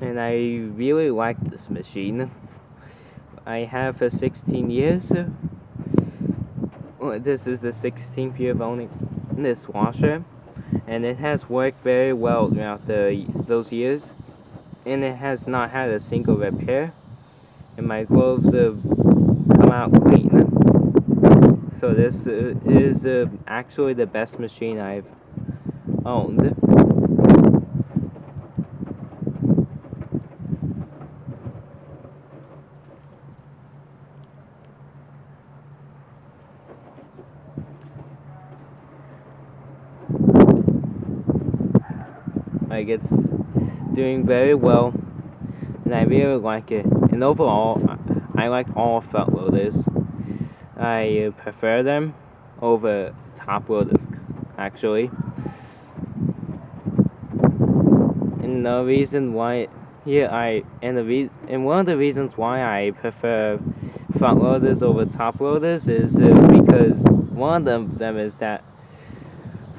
and I really like this machine. I have 16 years. This is the 16th year of owning this washer, and it has worked very well throughout those years, and it has not had a single repair, and my clothes come out clean. So this is actually the best machine I've owned. Like, it's doing very well, and I really like it. And overall, I like all front loaders. I prefer them over top loaders, actually. And the reason why, and one of the reasons why I prefer front loaders over top loaders is because one of them is that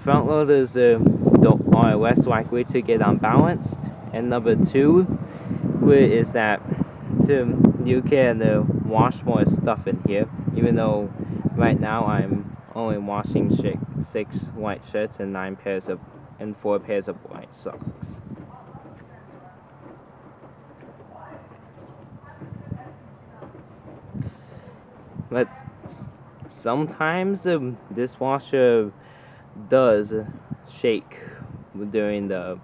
front loaders are less likely to get unbalanced, and number two is that you can wash more stuff in here, even though right now I'm only washing 6 white shirts and 4 pairs of white socks. But sometimes the dishwasher does shake during the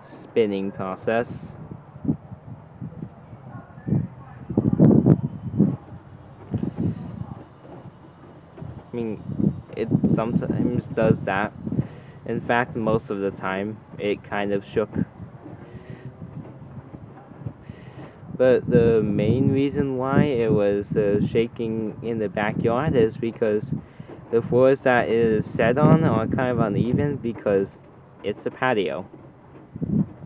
spinning process. I mean, it sometimes does that. In fact, most of the time, it kind of shook. But the main reason why it was shaking in the backyard is because the floors that it is set on are kind of uneven because it's a patio,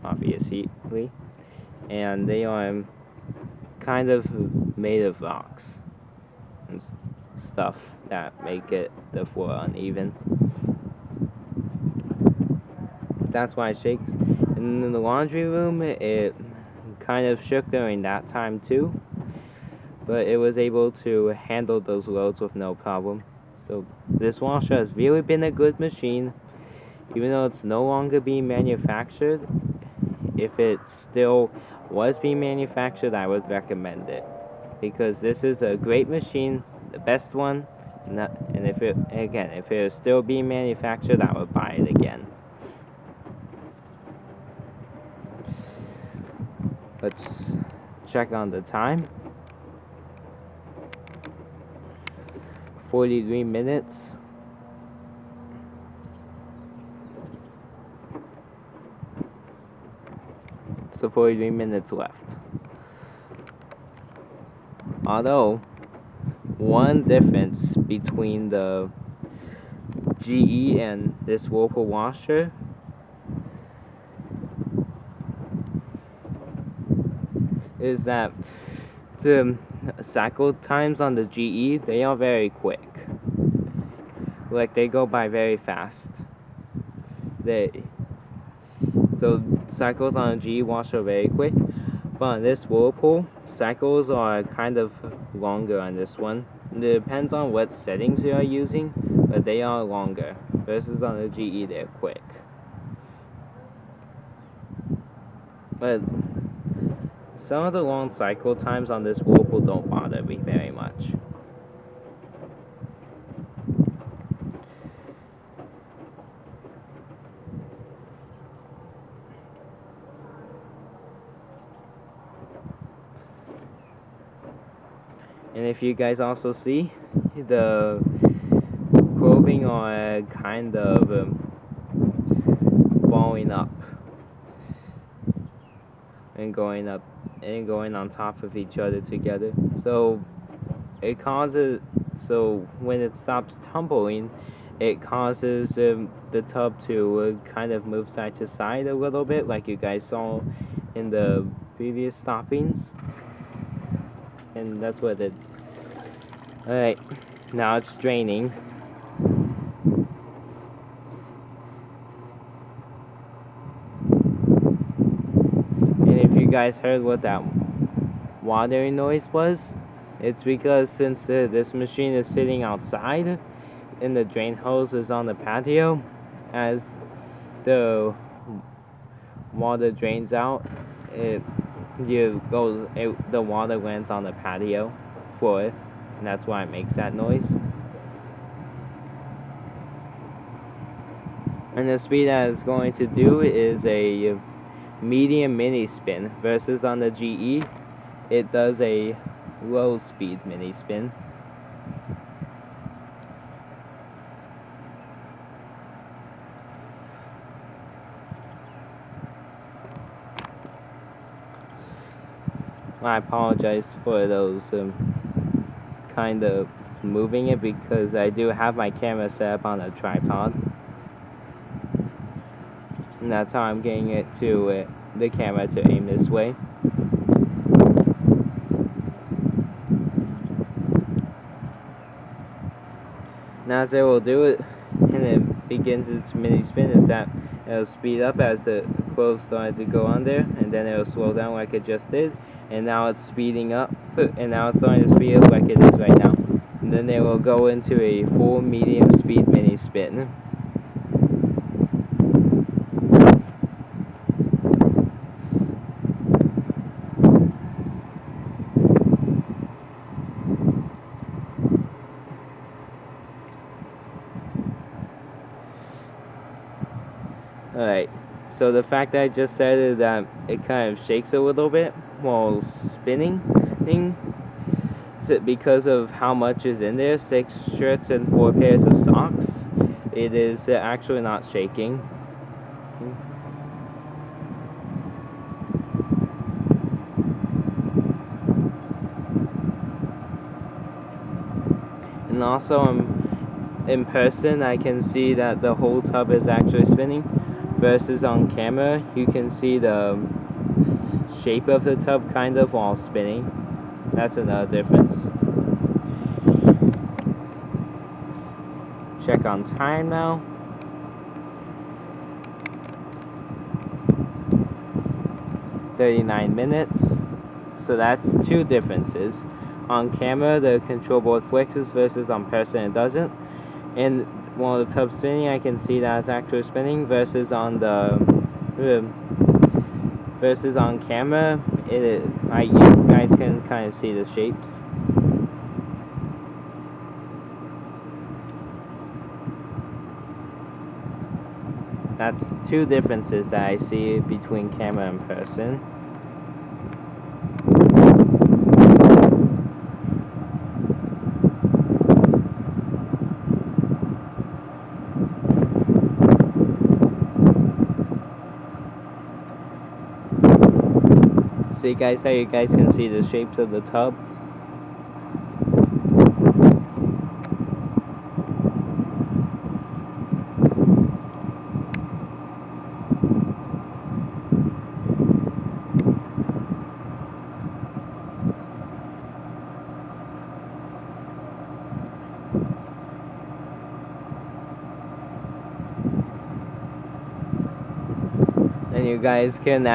obviously, and they are kind of made of rocks and stuff that make the floor uneven. That's why it shakes. And in the laundry room, it kind of shook during that time too, but it was able to handle those loads with no problem. So this washer has really been a good machine, even though it's no longer being manufactured. If it still was being manufactured, I would recommend it, because this is a great machine, the best one. And if it is still being manufactured, I would buy it again. Let's check on the time. 43 minutes. So 43 minutes left. Although, one difference between the GE and this Whirlpool washer is that the cycle times on the GE, they are very quick. Like, they go by very fast. So cycles on a GE washer are very quick, but on this Whirlpool, cycles are kind of longer on this one. It depends on what settings you are using, but they are longer. Versus on the GE, they're quick. But some of the long cycle times on this Whirlpool don't bother me very much. And if you guys also see, the clothing are kind of balling up and going on top of each other together. So when it stops tumbling, it causes the tub to kind of move side to side a little bit, like you guys saw in the previous stoppings. And that's what it. Alright, now it's draining. And if you guys heard what that watering noise was, it's because since this machine is sitting outside and the drain hose is on the patio, as the water drains out, the water lands on the patio floor, and that's why it makes that noise. And the speed that it's going to do is a medium mini spin, versus on the GE it does a low speed mini spin. I apologize for those kind of moving it, because I do have my camera set up on a tripod, and that's how I'm getting it to the camera to aim this way. Now as it will do it and it begins its mini spin, is that it'll speed up as the clothes started to go on there, and then it'll slow down like it just did, and now it's speeding up, and now it's starting to speed up like it is right now, and then it will go into a full medium speed mini spin. Alright, so the fact that I just said is that it kind of shakes a little bit while spinning, so because of how much is in there, 6 shirts and 4 pairs of socks, it is actually not shaking. And also in person I can see that the whole tub is actually spinning, versus on camera you can see the shape of the tub kind of while spinning. That's another difference. Check on time now. "39 minutes. So that's 2 differences. On camera the control board flexes, versus on person it doesn't. And while the tub's spinning I can see that it's actually spinning, versus on camera you guys can kind of see the shapes. That's 2 differences that I see between camera and person. See guys how you guys can see the shapes of the tub? And you guys can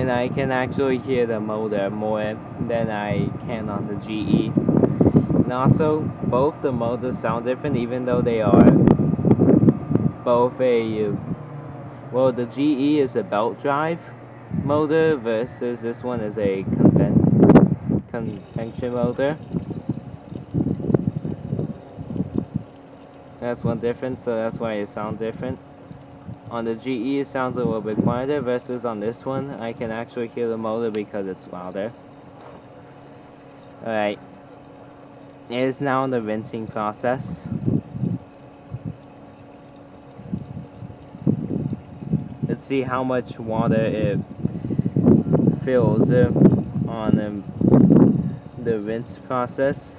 I can actually hear the motor more than I can on the GE. And also, both the motors sound different, even though they are both well, the GE is a belt drive motor, versus this one is a convention motor. That's one difference, so that's why it sounds different. On the GE it sounds a little bit quieter, versus on this one I can actually hear the motor because it's louder. Alright, it is now in the rinsing process. Let's see how much water it fills on the rinse process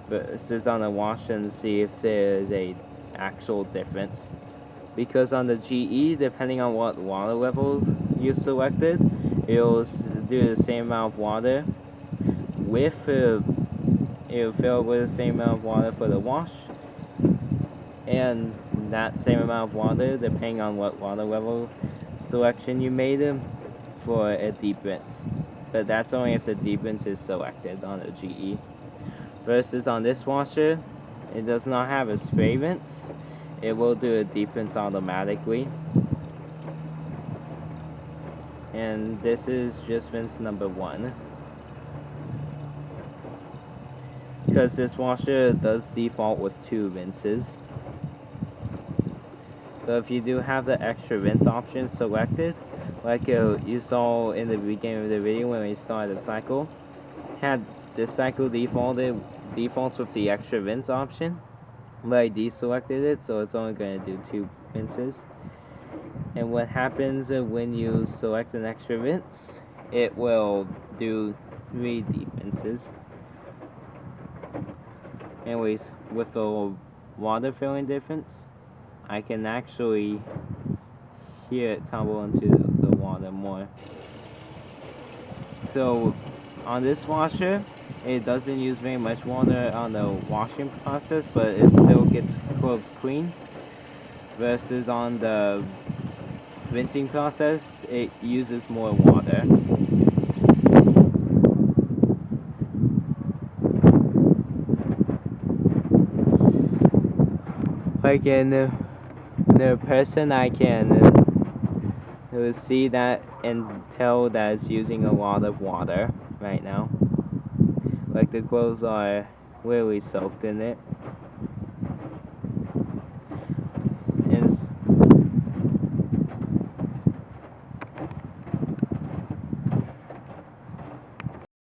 versus on the wash, and see if there's a actual difference. Because on the GE, depending on what water levels you selected, it'll do the same amount of water with it'll fill with the same amount of water for the wash, and that same amount of water depending on what water level selection you made for a deep rinse. But that's only if the deep rinse is selected on the GE. Versus on this washer, it does not have a spray rinse. It will do a deep rinse automatically. And this is just rinse number 1. Because this washer does default with 2 rinses. But if you do have the extra rinse option selected, like you saw in the beginning of the video when we started the cycle, had the cycle defaults with the extra rinse option, but I deselected it, so it's only going to do 2 rinses. And what happens when you select an extra rinse, it will do 3 deep rinses. Anyways, with the water filling difference, I can actually hear it tumble into the water more. So on this washer, it doesn't use very much water on the washing process, but it still gets clothes clean. Versus on the rinsing process, it uses more water. Like in the person, I can see that and tell that it's using a lot of water right now. Like the clothes are really soaked in it.